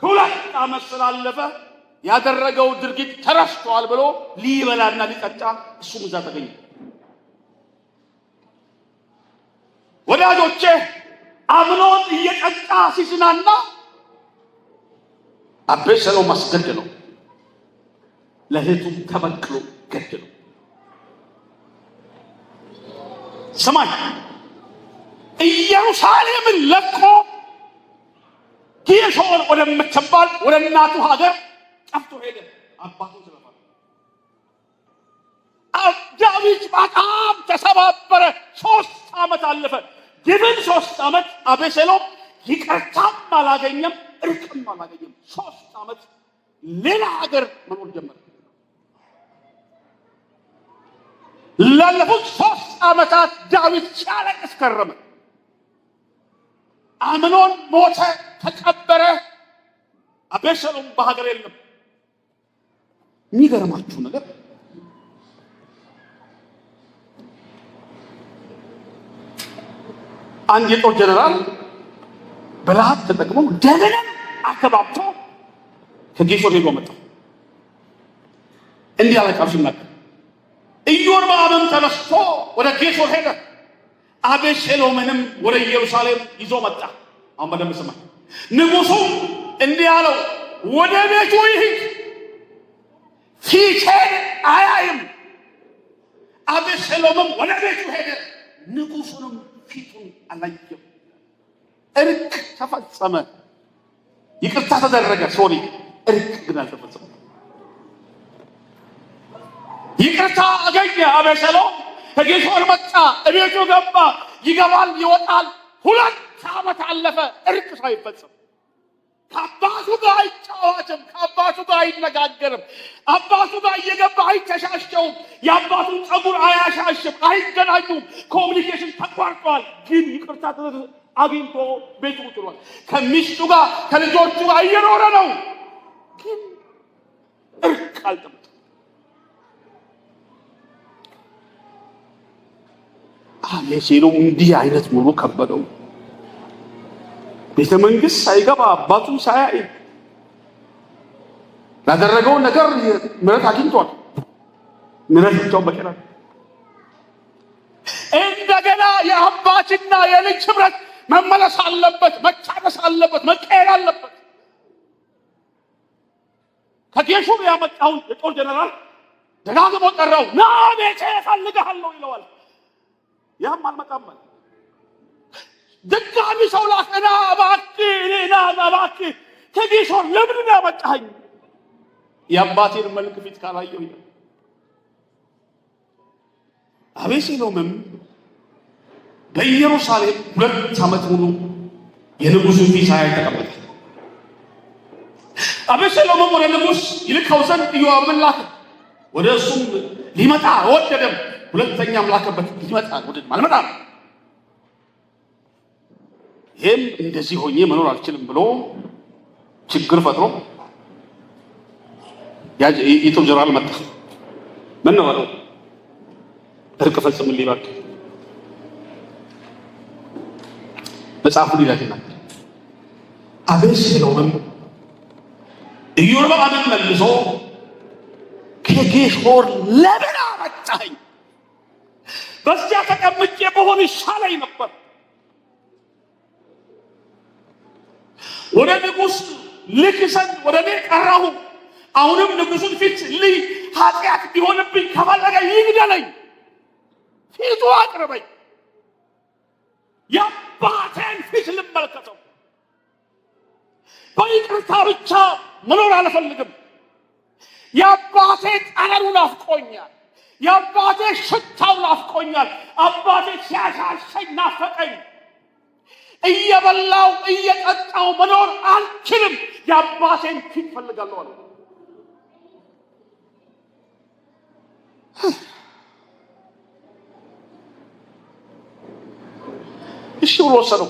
ሁለት ዓመት ስላለፈ ያደረገው ድርጊት ተረስቷል ብሎ ሊበላና ሊጠጣ እሱም እዛ ተገኘ። ወዳጆቼ አምኖን እየጠጣ ሲዝናና አቤሴሎም አስገደለው። ለእህቱም ተበቅሎ ገደለው። ሰማይ ኢየሩሳሌምን ለቆ ጌሾን ወደምትባል ወደ እናቱ ሀገር ጠፍቶ ሄደ። አባቱ ስለፈራ ዳዊት በጣም ተሰባበረ። 3 ዓመት አለፈ። ግብን 3 ዓመት አቤሴሎም ይቅርታም አላገኘም፣ እርቅም አላገኘም። 3 ዓመት ሌላ ሀገር መኖር ጀመረ። ላለፉት 3 ዓመታት ዳዊት ሲያለቅስ ከረመ። አምኖን ሞተ፣ ተቀበረ። አቤሴሎም በሀገር የለም። የሚገርማችሁ ነገር አንድ የጦር ጀነራል ብልሃት ተጠቅሞ ደብንም አከባብቶ ከጌሾር ሄዶ መጣ። እንዲህ ያለ ቃል ሲናገር ኢዮርብዓምም ተነስቶ ወደ ጌሾር ሄደ፣ አቤሴሎምንም ወደ ኢየሩሳሌም ይዞ መጣ። አሁን በደንብ ስማ። ንጉሡ እንዲህ አለው፣ ወደ ቤቱ ይሂድ፣ ፊቴን አያይም። አቤሴሎምም ወደ ቤቱ ሄደ፣ ንጉሡንም ፊቱን አላየም። እርቅ ተፈጸመ፣ ይቅርታ ተደረገ። ሶሪ እርቅ ግን አልተፈጸመ። ይቅርታ አገኘ አቤሴሎም። ከጌሾር መጣ፣ እቤቱ ገባ፣ ይገባል ይወጣል። 2 ዓመት አለፈ፣ እርቅ ሳይፈጸም። ከአባቱ ጋር አይጫወትም፣ ከአባቱ ጋር አይነጋገርም፣ አባቱ ጋር እየገባ አይተሻሸውም፣ የአባቱን ፀጉር አያሻሽም፣ አይገናኙም። ኮሚኒኬሽን ተቋርጧል። ግን ይቅርታ አግኝቶ ቤቱ ጥሏል። ከሚስቱ ጋር ከልጆቹ ጋር እየኖረ ነው። ግን እርቅ አልተመጣም። አቤሴሎም እንዲህ አይነት ሙሉ ከበደው። ቤተ መንግስት ሳይገባ አባቱን ሳያይ ላደረገው ነገር ምሕረት አግኝቷል። ምሕረት ብቻውን በቂ ነው። እንደገና የአባትና የልጅ ህብረት መመለስ አለበት፣ መታደስ አለበት፣ መቀየር አለበት። ከጌሾር ያመጣውን የጦር ጀነራል ደጋግሞ ጠራው። ና ቤቴ እፈልግሃለሁ ይለዋል። ያም አልመጣም። ድጋሚ ሰው ላከና እባክህ እኔና እባክህ ከጌሾር ለምን ያመጣኸኝ? የአባቴን መልክ ፊት ካላየሁ ይላል። አቤሴሎምም በኢየሩሳሌም 2 ዓመት ሙሉ የንጉሡን ፊት ሳያይ ተቀመጠ። አቤሴሎምም ወደ ንጉሥ ይልከው ዘንድ ኢዮአብን ላከ። ወደ እሱም ሊመጣ ወደደም። 2ኛም ላከበት። ሊመጣ ወደደም፣ አልመጣም። ይህም እንደዚህ ሆኜ መኖር አልችልም ብሎ ችግር ፈጥሮ የጦር ጀነራል መጣ። ምን ነው አለው? እርቅ ፈጽምልኝ እባክህ። መጽሐፉ ሊላክ ይናገር። አቤሴሎምም ኢዮርብዓምን መልሶ ከጌሾር ለምን አመጣኸኝ? በዚያ ተቀምጬ በሆን ይሻለኝ ነበር። ወደ ንጉሥ ልክሰን ወደ እኔ ጠራሁ። አሁንም ንጉሡን ፊት ልይ፣ ኃጢአት ቢሆንብኝ ከፈለገ ይግደለኝ፣ ፊቱ አቅርበኝ፣ የአባቴን ፊት ልመለከተው። በይቅርታ ብቻ መኖር አልፈልግም። የአባቴ ጠረኑ ናፍቆኛል። የአባቴ ሽታው ናፍቆኛል። አባቴ ሲያሻሸኝ ናፈቀኝ። እየበላው እየጠጣው መኖር አልችልም። የአባቴን ፊት ፈልጋለሁ አለ። እሺ ብሎ ወሰነው።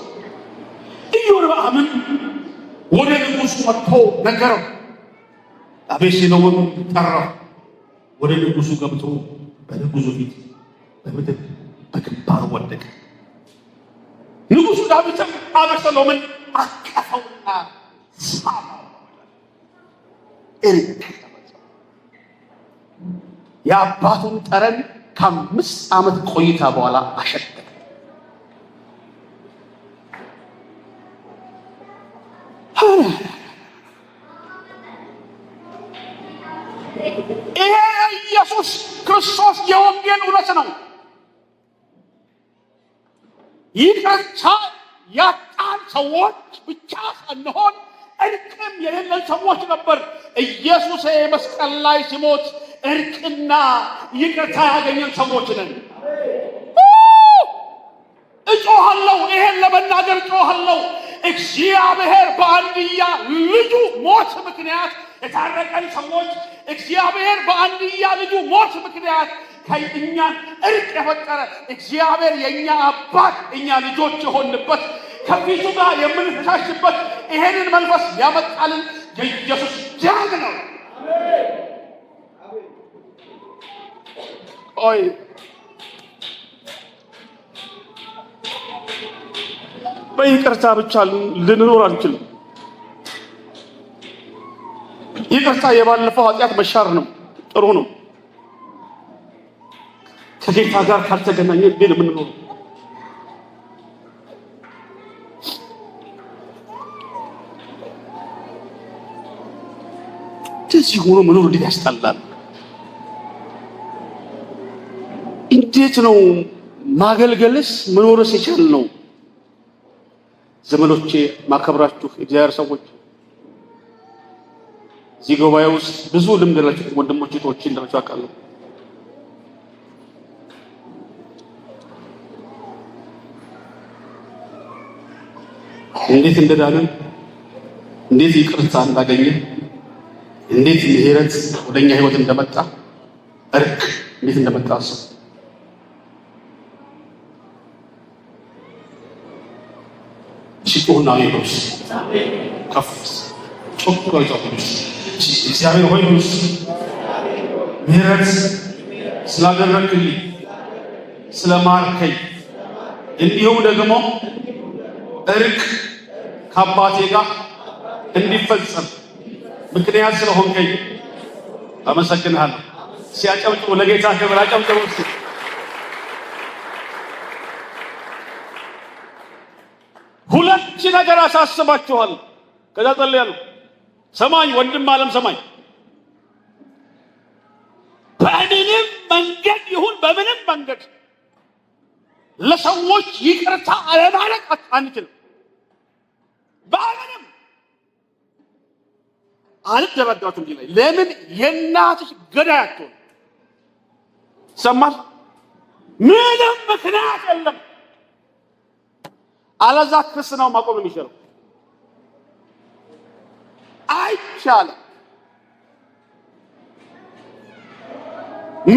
ኢዮርብዓምን ወደ ንጉሡ መጥቶ ነገረው። አቤሴሎምን ጠራው። ወደ ንጉሡ ገብቶ በንጉሡ ፊት በምድር በግንባሩ ወደቀ። ንጉሡ ዳዊትም አቤሴሎምን አቀፈውና ሳመው። እርቅ የአባቱን ጠረን ከ5 ዓመት ቆይታ በኋላ አሸተተ። ይሄ ኢየሱስ ክርስቶስ የወንጌል እውነት ነው። ይቅርታ ያጣን ሰዎች ብቻ ሳንሆን እርቅም የሌለን ሰዎች ነበር። ኢየሱስ መስቀል ላይ ሲሞት እርቅና ይቅርታ ያገኘን ሰዎች ነን። እጮሃለሁ፣ ይሄን ለመናገር እጮሃለሁ። እግዚአብሔር በአንድያ ልጁ ሞት ምክንያት የታረቀን ሰዎች፣ እግዚአብሔር በአንድያ ልጁ ሞት ምክንያት ከእኛን እርቅ የፈጠረ እግዚአብሔር የእኛ አባት እኛ ልጆች የሆንበት ከፊቱ ጋር የምንተሻሽበት ይሄንን መንፈስ ያመጣልን የኢየሱስ ደም ነው። ኦይ በይቅርታ ብቻ ልንኖር አንችልም። ይቅርታ የባለፈው ኃጢአት መሻር ነው፣ ጥሩ ነው። ከጌታ ጋር ካልተገናኘ ግን የምንኖር እንደዚህ ሆኖ መኖር እንዴት ያስጠላል! እንዴት ነው ማገልገልስ መኖርስ የቻል ነው? ዘመዶቼ፣ ማከብራችሁ የእግዚአብሔር ሰዎች፣ እዚህ ጉባኤ ውስጥ ብዙ ልምድ ያላችሁ ወንድሞች እህቶች እንዳላችሁ አውቃለሁ። እንዴት እንደዳንን፣ እንዴት ይቅርታ እንዳገኘ፣ እንዴት ምሕረት ወደኛ ህይወት እንደመጣ፣ እርቅ እንዴት እንደመጣ አስቡ። ሲጮህና ይብሩስ ከፍ ጮክ ጋይዛውስ እግዚአብሔር ሆይ ብሩስ ምሕረት ስላደረግልኝ ስለማርከኝ እንዲሁም ደግሞ እርቅ ከአባቴ ጋር እንዲፈጸም ምክንያት ስለሆንከኝ አመሰግንሃለሁ። ሲያጨብጭቡ ለጌታ ክብር አጨብጭቡ። ሁለት ነገር አሳስባችኋል። ከዛ ጸልያለሁ። ሰማኝ ወንድም ዓለም ሰማኝ። በምንም መንገድ ይሁን በምንም መንገድ ለሰዎች ይቅርታ አለማድረግ አንችልም። በምንም አልደረዳቱም ይላል። ለምን የእናትሽ ገዳይ አትሆን? ሰማሽ? ምንም ምክንያት የለም። አለዛ ክርስትናው ማቆም የሚችለው አይቻልም።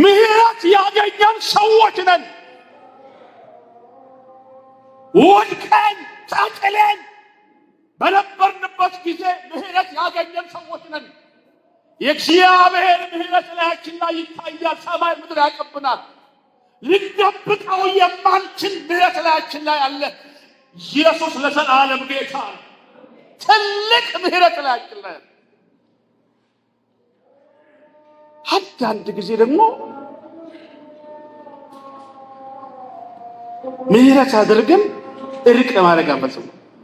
ምሕረት ያገኘን ሰዎች ነን። ወድቀን ተጥለን በነበርንበት ጊዜ ምሕረት ያገኘን ሰዎች ነን። የእግዚአብሔር ምሕረት ላያችን ላይ ይታያል። ሰማይ ምድር ያቀብናል። ልንደብቀው የማንችል ምሕረት ላያችን ላይ አለ። ኢየሱስ ለዘላለም ጌታ ነው። ትልቅ ምሕረት ላያችን ላይ አለ። አንዳንድ ጊዜ ደግሞ ምሕረት አድርገን እርቅ ለማድረግ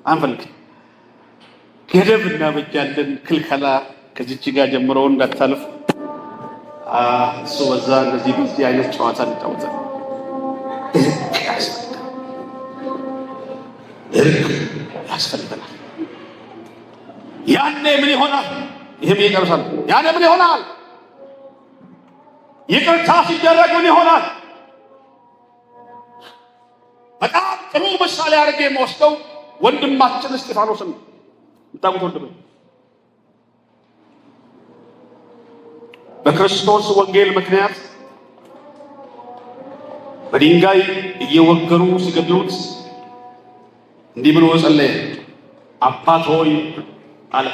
አንፈልግም። ገደብ እናበጃለን። ክልከላ ከዚች ጋር ጀምሮ እንዳታልፍ እሱ በዛ እንደዚህ በዚህ አይነት ጨዋታ እንጫወታለን። እርቅ ያስፈልገናል። ያኔ ምን ይሆናል? ይህም ይጨርሳል። ያኔ ምን ይሆናል? ይቅርታ ሲደረግ ምን ይሆናል? በጣም ጥሩ ምሳሌ አድርጌ የምወስደው ወንድማችን እስጢፋኖስን ነው። የምታውቁት ወንድም በክርስቶስ ወንጌል ምክንያት በድንጋይ እየወገሩ ሲገድሉት እንዲህ ብሎ ጸለየ። አባት ሆይ አለ፣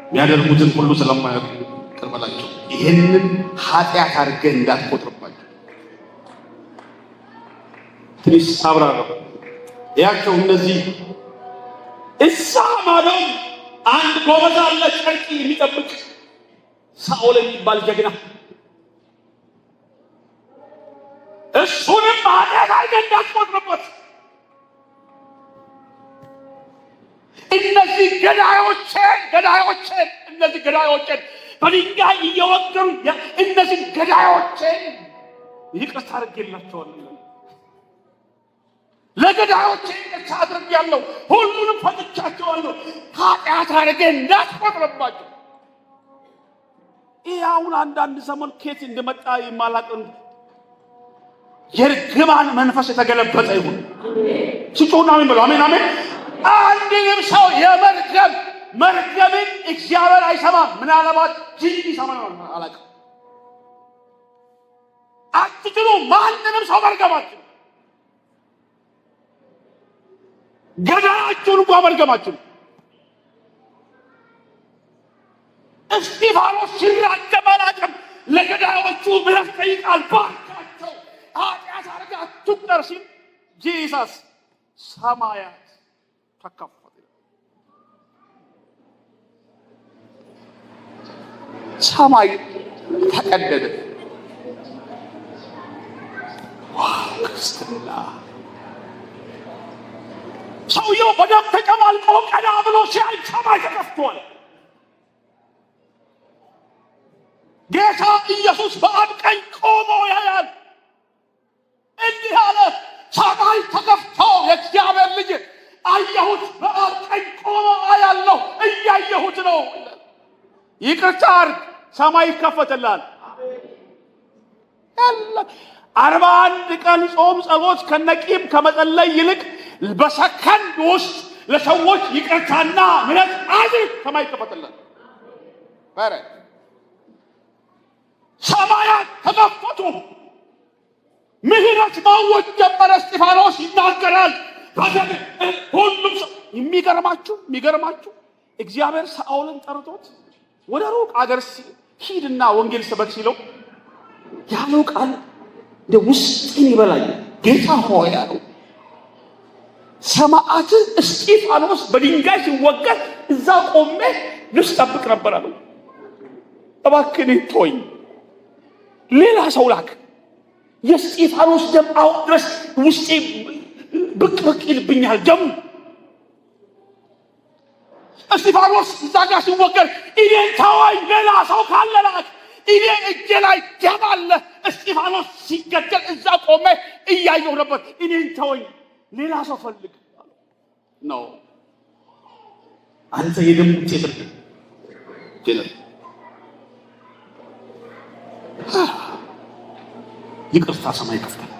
የሚያደርጉትን ሁሉ ስለማያውቁ ይቅር በላቸው፣ ይህንን ኃጢአት አድርገህ እንዳትቆጥርባቸው። ትንሽ አብራራው። ያቸው እነዚህ እዛ ማዶ አንድ ጎበዝ አለ፣ ጨርቂ የሚጠብቅ ሳኦል የሚባል ጀግና። እሱንም ኃጢአት አድርገህ እንዳትቆጥርበት። እነዚህ ገዳዮችን በድንጋይ እየወገሩ እነዚህ ገዳዮችን ይቅርታ አድርጌላቸዋለሁ። ለገዳዮቼ ይቅርታ አድርጌያለሁ። ሁሉንም ፈትቻቸዋለሁ። ኃጢአት አድርገህ እንዳትቆጥርባቸው። ይህ አሁን አንዳንድ ዘመን ኬት እንደመጣ የማላውቅም የርግማን መንፈስ የተገለበጠ ይሁን። ሲጮና ምን ብለው አሜን አሜን። አንድንም ሰው መርገምን እግዚአብሔር አይሰማም። ምናልባት ጅን ይሰማል አላውቅም። አትችሉ ማንንም ሰው መርገማችሁ፣ ገዳያችሁን እንኳ መርገማችሁ። እስጢፋኖስ ሲራገም አላውቅም። ለገዳዮቹ ምሕረት ጠይቃል። ባካቸው ኃጢአት አድርገህ አትቁጠር ሲል ጂሰስ ሰማያት ተከፈተ። ሰማይ ተቀደደ። ክርስትና ሰውየው በደም ተጨማልቆ ቀና ብሎ ሲያይ ሰማይ ተከፍቷል። ጌታ ኢየሱስ በአብ ቀኝ ቆሞ ያያል። እንዲህ አለ፣ ሰማይ ተከፍቶ የእግዚአብሔር ልጅ አየሁት፣ በአብ ቀኝ ቆሞ አያለሁ፣ እያየሁት ነው። ይቅርታ አድርግ፣ ሰማይ ይከፈትልሃል። 41 ቀን ጾም ጸሎት ከነቂም ከመጸለይ ይልቅ በሰከንድ ውስጥ ለሰዎች ይቅርታና ምሕረት አድርግ፣ ሰማይ ይከፈትልሃል። ሰማያት ተከፈቱ። ምሕረት ማወጅ ጀመረ። እስጢፋኖስ ይናገራል። ሁሉም ሰው የሚገርማችሁ እግዚአብሔር ሳኦልን ጠርቶት ወደ ሩቅ አገር ሂድና ወንጌል ስበክ ሲለው ያለው ቃል እንደ ውስጥን ይበላል። ጌታ ሆይ ያለው ሰማዕት እስጢፋኖስ በድንጋይ ሲወገር እዛ ቆሜ ልብስ ጠብቅ ነበር አለው። እባክህ ተወኝ፣ ሌላ ሰው ላክ። የእስጢፋኖስ ደም አሁን ድረስ ውስጤ ብቅ ይልብኛል ደሙ። እስጢፋኖስ እዛ ጋር ሲወገር እኔን ተወኝ፣ ሌላ ሰው ካለ ላክ፣ እኔ እጄ ላይ ደም አለ። እስጢፋኖስ ሲገደል እዛ ቆሜ እያየሁ ነበር። እኔን ተወኝ፣ ሌላ ሰው ፈልግ ነው። አንተ የደም ውጤት ነው። ይቅርታ ሰማይ ይከፍታል።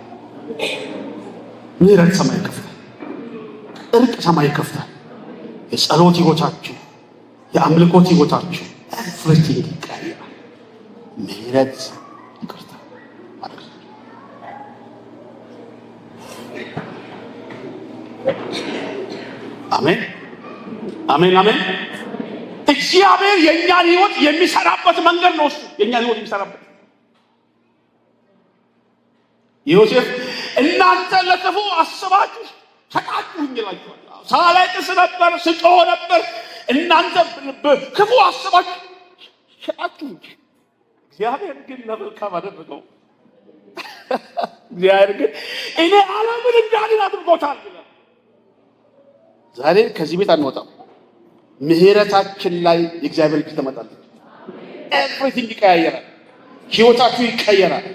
ምሕረት ሰማይ ይከፍታል። እርቅ ሰማይ ይከፍታል። የጸሎት ሕይወታችሁ፣ የአምልኮት ሕይወታችሁ ኤቭሪቲንግ ይቀየራል። ምሕረት ይቅርታ ማለት ነው። አሜን አሜን አሜን። እግዚአብሔር የእኛን ሕይወት የሚሰራበት መንገድ ነው። እሱ የእኛን ሕይወት የሚሰራበት ዮሴፍ እናንተ ለክፉ አስባችሁ ሸጣችሁኝ ይላችኋል። ሳለቅስ ነበር፣ ስጮህ ነበር፣ እናንተ ክፉ አስባችሁ ሸጣችሁኝ፣ እግዚአብሔር ግን ለመልካም አደረገው። እግዚአብሔር ግን እኔ ዓለምን እንዳድን አድርጎታል። ዛሬ ከዚህ ቤት አንወጣም። ምህረታችን ላይ የእግዚአብሔር እጅ ትመጣለች። ኤቭሪቲንግ ይቀያየራል። ህይወታችሁ ይቀየራል።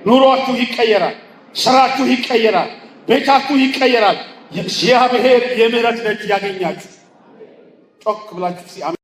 ኑሯችሁ ይቀየራል። ስራችሁ ይቀየራል። ቤታችሁ ይቀየራል። የእግዚአብሔር የምህረት ደጅ ያገኛችሁ። ጮክ ብላችሁ